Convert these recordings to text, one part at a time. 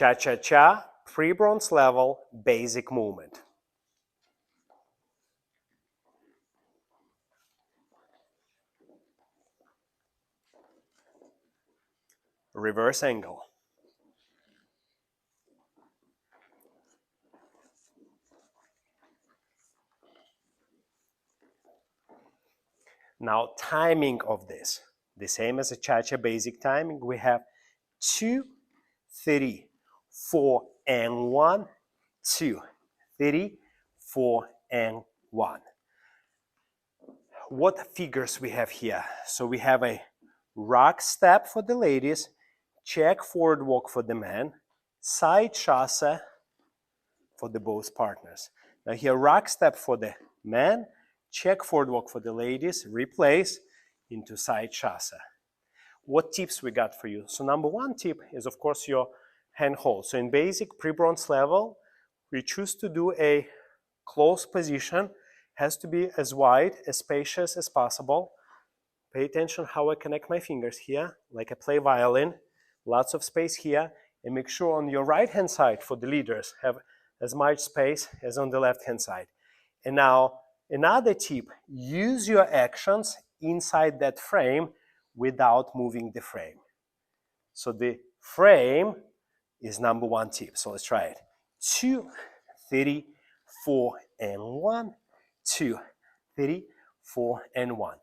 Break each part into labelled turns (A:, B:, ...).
A: Cha-cha-cha, pre-bronze level, basic movement. Reverse angle. Now timing of this, the same as a cha-cha basic timing, we have 2, 3, 4, and 1, 2, 3, 4, and 1. What figures we have here? So we have a rock step for the ladies, check forward walk for the man, side chasse for the both partners. Now here rock step for the man, check forward walk for the ladies, replace into side chasse. What tips we got for you? So number one tip is of course your hand hold. So in basic pre-bronze level, we choose to do a close position, has to be as wide, as spacious as possible. Pay attention how I connect my fingers here, like I play violin, lots of space here, and make sure on your right hand side for the leaders have as much space as on the left hand side. And now another tip, use your actions inside that frame without moving the frame. So the frame is number one tip. So let's try it. 2, 3, 4, and 1, 2, 3, 4, and 1.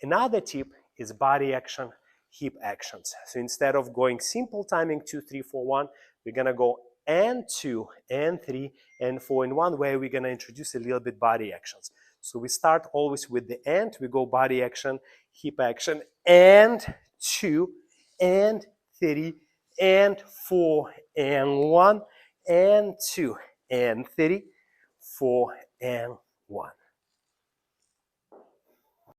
A: Another tip is body action, hip actions. So instead of going simple timing 2, 3, 4, 1, we're gonna go and 2, and 3, and 4, and 1, where we're gonna introduce a little bit body actions. So we start always with the and, we go body action, hip action, and 2, and 3, and 4, and 1, and 2, and 3, 4, and 1.